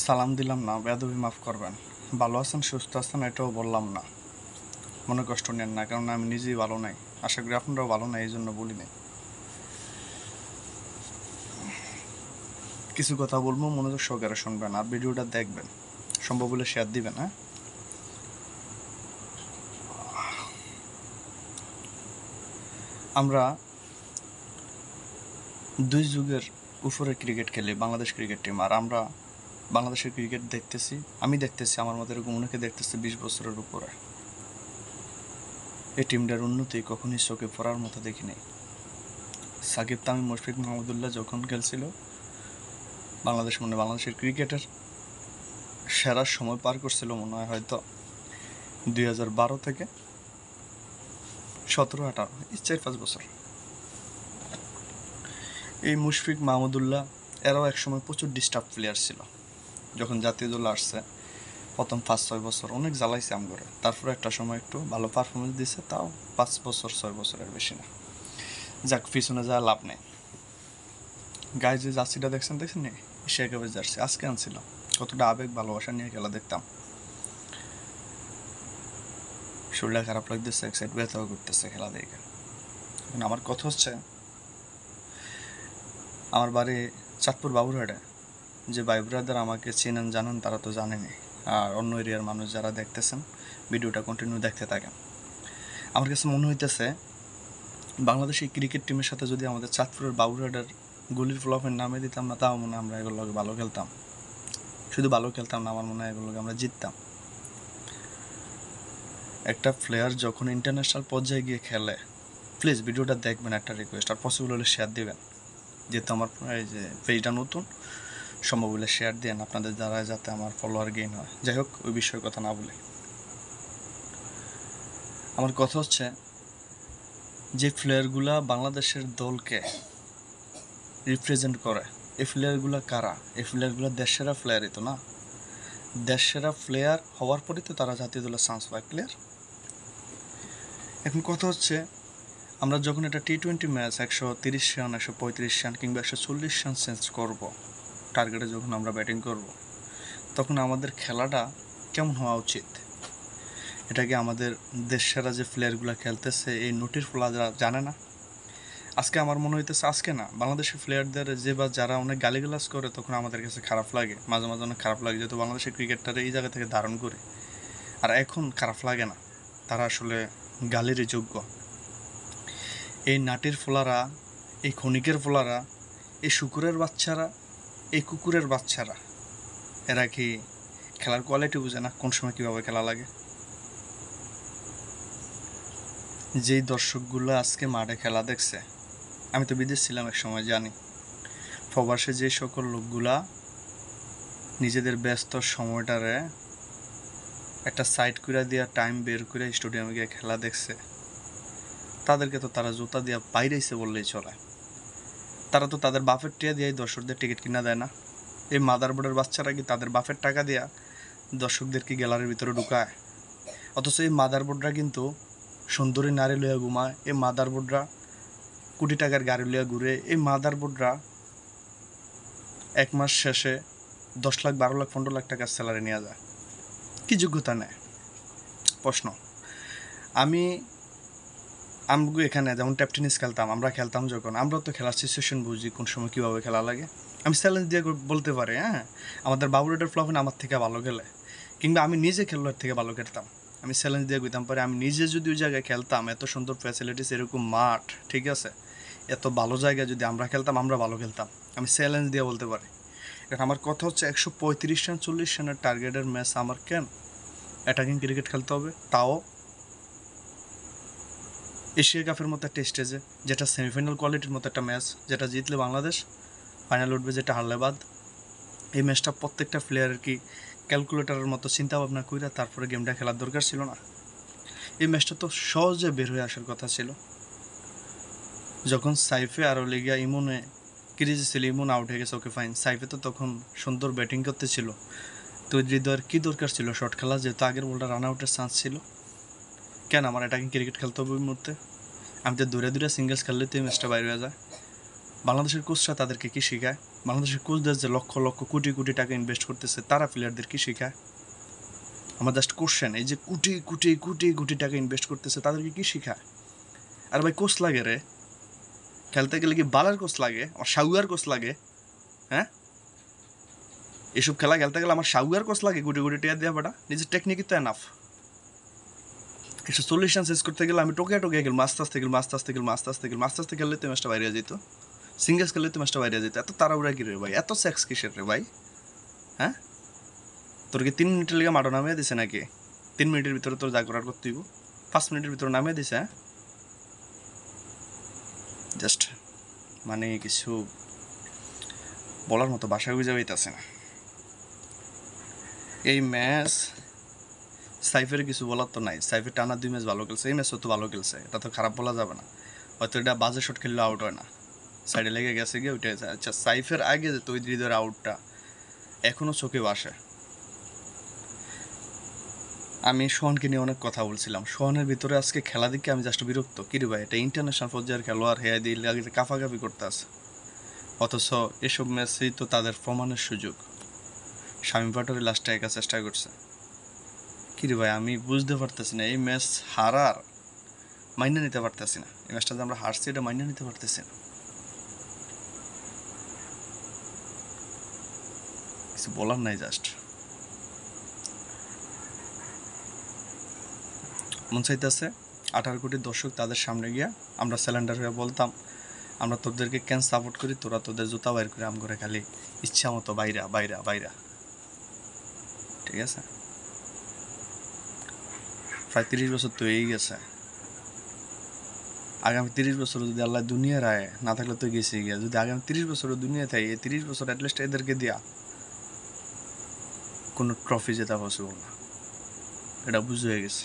সালাম দিলাম না, বেয়াদবি মাফ করবেন। ভালো আছেন, সুস্থ আছেন, এটাও বললাম না। মনে কষ্ট নেন না, কারণ আমি নিজেই ভালো নাই। আশা করি আপনারাও ভালো নাই, এই জন্য বলি নাই। কিছু কথা বলবো, মনোযোগ সহকারে শুনবেন আর ভিডিওটা দেখবেন, সম্ভব হলে শেয়ার দিবেন। হ্যাঁ, আমরা দুই যুগের উপরে ক্রিকেট খেলি, বাংলাদেশ ক্রিকেট টিম। আর আমরা বাংলাদেশের ক্রিকেট দেখতেছি, আমি দেখতেছি, আমার মতো এরকম অনেকে দেখতেছি 20 বছরের উপরে। এই টিমটার উন্নতি কখনই চোখে পড়ার মতো দেখি নাই। সাকিব, তামিম, মুশফিক মাহমুদুল্লাহ যখন খেলছিল, বাংলাদেশের ক্রিকেটের সেরা সময় পার করছিল মনে হয় হয়তো 2012 থেকে 17-18, এই 4-5 বছর। এই মুশফিক মাহমুদুল্লাহ এরাও একসময় প্রচুর ডিস্টার্ব প্লেয়ার ছিল। যখন জাতীয় দল আসছে প্রথম 5-6 বছর অনেক জ্বালাইছে আমগরে, তারপরে একটা সময় একটু ভালো পারফরমেন্স দিছে, তাও 5 বছর 6 বছরের বেশি না। যাক, পিছনে যা লাভ নেই। গায়ে যে জার্সিটা দেখছেন নি, শেখাবে জার্সি আজকে আনছিল। কতটা আবেগ ভালোবাসা নিয়ে খেলা দেখতাম। শরীরটা খারাপ লাগতেছে, এক্সাইট ব্যথাও করতেছে খেলা দেখে। আমার কথা হচ্ছে, আমার বাড়ি চাঁদপুর বাবুরহাটে। যে ভাই ব্রাদার আমাকে চেনেন জানেন, তারা তো জানেনি। আর অন্য এরিয়ার মানুষ যারা দেখতেছেন, ভিডিওটা কন্টিনিউ দেখতে থাকেন। আমার কাছে মনে হইতেছে বাংলাদেশ এই ক্রিকেট টিমের সাথে যদি আমাদের চাঁদপুরের বাবুরহাটের গুলির ফ্লপের নামে দিতাম না, তাও মনে হয় আমরা এগুলোকে ভালো খেলতাম। শুধু ভালো খেলতাম না, আমার মনে হয় এগুলোকে আমরা জিততাম। একটা প্লেয়ার যখন ইন্টারন্যাশনাল পর্যায়ে গিয়ে খেলে, প্লিজ ভিডিওটা দেখবেন, একটা রিকোয়েস্ট, আর পসিবল হলে শেয়ার দেবেন। যেহেতু আমার এই যে পেজটা নতুন, সম্ভব হলে শেয়ার দেন আপনাদের দ্বারা, যাতে আমার ফলোয়ার গেইন হয়। যাই হোক, ওই বিষয়ে কথা না বলি। আমার কথা হচ্ছে, যে প্লেয়ারগুলা বাংলাদেশের দলকে রিপ্রেজেন্ট করে, এই প্লেয়ারগুলো কারা? এই প্লেয়ারগুলো দেশেরা প্লেয়ারই তো না। দেশেরা প্লেয়ার হওয়ার পরেই তো তারা জাতীয় দলের চান্স পায় প্লেয়ার। এখন কথা হচ্ছে, আমরা যখন একটা T20 ম্যাচ 130 রান, 135 রান কিংবা 140 রান চেঞ্জ করবো, টার্গেটে যখন আমরা ব্যাটিং করব, তখন আমাদের খেলাটা কেমন হওয়া উচিত? এটাকে আমাদের দেশেরা যে প্লেয়ারগুলো খেলতেছে, এই নোটির প্লেয়াররা জানে না? আজকে আমার মনে হইতেছে, আজকে না, বাংলাদেশের প্লেয়ারদের যে বা যারা অনেক গালিগালাজ করে, তখন আমাদের কাছে খারাপ লাগে, মাঝে মাঝে অনেক খারাপ লাগে, যেহেতু বাংলাদেশের ক্রিকেটটারে এই জায়গা থেকে ধারণ করে। আর এখন খারাপ লাগে না, তারা আসলে গালিরই যোগ্য। এই নাটির ফোলারা, এই ক্ষণিকের ফোলারা, এই শুকুরের বাচ্চারা, এই কুকুরের বাচ্চারা, এরা কি খেলার কোয়ালিটি বুঝে না? কোন সময় কীভাবে খেলা লাগে? যেই দর্শকগুলো আজকে মাঠে খেলা দেখছে, আমি তো বিদেশ ছিলাম এক সময়, জানি প্রবাসে যে সকল লোকগুলা নিজেদের ব্যস্ত সময়টারে একটা সাইড করে দিয়া টাইম বের করে স্টেডিয়ামে গিয়ে খেলা দেখছে, তাদেরকে তো তারা জুতা দিয়া বাইরেছে বললেই চলে। তারা তো তাদের বাফের টিয়া দিয়ে দর্শকদের টিকিট কিনা দেয় না। এই মাদারবোর্ডের বাচ্চারা কি তাদের বাফের টাকা দিয়া দর্শকদের কি গ্যালারির ভিতরে ঢুকায়? অথচ এই মাদারবোর্ডরা কিন্তু সুন্দরী নারী লইয়া ঘুমায়, এই মাদারবোর্ডরা কোটি টাকার গাড়ি লইয়া ঘুরে, এই মাদারবোর্ডরা এক মাস শেষে 10 লাখ, 12 লাখ, 15 লাখ টাকার স্যালারি নেওয়া যায়। কি যোগ্যতা নেয়? প্রশ্ন। আমগো এখানে যেমন ট্যাপ টেনিস খেলতাম, আমরা খেলতাম যখন, আমরা তো খেলার সিচুয়েশন বুঝি, কোন সময় কীভাবে খেলা লাগে। আমি চ্যালেঞ্জ দিয়ে বলতে পারি, হ্যাঁ, আমাদের বাবুরেটার ফ্লফেন আমার থেকে ভালো খেলে, কিংবা আমি নিজে খেলোয়াড় থেকে ভালো খেলতাম। আমি চ্যালেঞ্জ দিয়ে কইতাম পারি, আমি নিজে যদি ওই জায়গায় খেলতাম, এত সুন্দর ফ্যাসিলিটিস, এরকম মাঠ, ঠিক আছে, এত ভালো জায়গায় যদি আমরা খেলতাম, আমরা ভালো খেলতাম। আমি চ্যালেঞ্জ দিয়ে বলতে পারি। এখন আমার কথা হচ্ছে, 135 রান, 40 রানের টার্গেটের ম্যাচ আমার কেন অ্যাটাকিং ক্রিকেট খেলতে হবে? তাও এশিয়া কাপের মতো একটা স্টেজে, যেটা সেমিফাইনাল কোয়ালিটির মতো একটা ম্যাচ, যেটা জিতলে বাংলাদেশ ফাইনাল উঠবে, যেটা হারলে বাদ। এই ম্যাচটা প্রত্যেকটা প্লেয়ারের কি ক্যালকুলেটারের মতো চিন্তা ভাবনা করে তারপরে গেমটা খেলার দরকার ছিল না? এই ম্যাচটা তো সহজে বের হয়ে আসার কথা ছিল। যখন সাইফে আরও লেগিয়া ইমনে ক্রিজে ছিল, ইমন আউট হয়ে গেছে, ওকে ফাইন। সাইফে তো তখন সুন্দর ব্যাটিং করতে ছিল, তো হৃদয়ের কী দরকার ছিল শর্ট খেলা, যেহেতু আগের বলটা রান আউটের চান্স ছিল? কেন আমার অ্যাটাকিং ক্রিকেট খেলতে হবে ওই মুহূর্তে? আমি তো দূরে দূরে সিঙ্গেলস খেললে তো এই ম্যাচটা বাইরে হয়ে যায়। বাংলাদেশের কোচরা তাদেরকে কী শেখায়? বাংলাদেশের কোচদের যে লক্ষ লক্ষ কোটি কোটি টাকা ইনভেস্ট করতেছে তারা প্লেয়ারদের কি শেখায়? আমার জাস্ট কোশ্চেন, এই যে কোটি কোটি কোটি কোটি টাকা ইনভেস্ট করতেছে তাদেরকে কি শেখায়? আর ভাই কোচ লাগে রে, খেলতে গেলে কি বালার কোচ লাগে? আমার সাউয়ার কোচ লাগে? হ্যাঁ, এসব খেলা খেলতে গেলে আমার সাউয়ার কোচ লাগে? কোটি কোটি টাকা দেওয়া বেটা, নিজের টেকনিকই তো এনাফ। 140 রান শেষ করতে গেলে আমি টোকিয়া গেলাম, আস্তে আস্তে খেললে তো ম্যাচটা বাইরে যেত, সিঙ্গেলস খেললে তো ম্যাচটা বাইরে যেত। এত তাড়াহুড়া কি রে ভাই, এত সেক্স কিসের রে ভাই? হ্যাঁ, তোর কি 3 মিনিটের লেগে মাঠে নামিয়ে দিছে নাকি? 3 মিনিটের ভিতরে তোর যা করার করতে হইব 5 মিনিটের ভিতরে নামিয়ে দিছে? হ্যাঁ, জাস্ট মানে কিছু বলার মতো ভাষা খুঁজে পাইতেছে না। এই ম্যাচ সাইফের কিছু বলার তো নাই, সাইফের টানা 2 ম্যাচ ভালো খেলছে, এই ম্যাচও তো ভালো খেলছে, এটা তো খারাপ বলা যাবে না। হয়তো এটা বাজে শট খেললে আউট হয় না, সাইডে লেগে গেছে গিয়ে উঠে গেছে। আচ্ছা, সাইফের আগে যে তৈরি হৃদয়ের আউটটা এখনও চোখে আসে। আমি সোহানকে নিয়ে অনেক কথা বলছিলাম, সোহানের ভিতরে আজকে খেলা দিকে আমি জাস্ট বিরক্ত। কিরে ভাই, এটা ইন্টারন্যাশনাল পর্যায়ের খেলোয়াড়, হেয়া দিয়ে লাগে কাফাকাফি করতে আছে, অথচ এসব ম্যাচেই তো তাদের প্রমাণের সুযোগ। শামীম পাটোয়ারি লাস্টে একা চেষ্টা করছে। কিরে ভাই, আমি বুঝতে পারতেছি না, এই ম্যাচ হারার মাইনে নিতে পারতেছি না, এই ম্যাচটা যে আমরা হারছি এটা মাইনে নিতে পারতেছি না। কিছু বলার নাই, জাস্ট মন চাইতেছে 18 কোটি দর্শক তাদের সামনে গিয়া আমরা স্যালেন্ডার হয়ে বলতাম, আমরা তোদেরকে কেন সাপোর্ট করি, তোরা তোদের জুতা বাইর করে আম করে খালি ইচ্ছা মতো বাইরা বাইরা বাইরা। ঠিক আছে, প্রায় 30 বছর তো হয়েই গেছে, আগামী 30 বছর যদি আল্লাহ দুনিয়ার আয় না থাকলে তো গেছে গিয়া, যদি আগামী 30 বছরও দুনিয়া থাকে, এই 30 বছর অ্যাটলিস্ট এদেরকে দিয়া কোনো ট্রফি জেতা পসিবল না, এটা বুঝে হয়ে গেছে।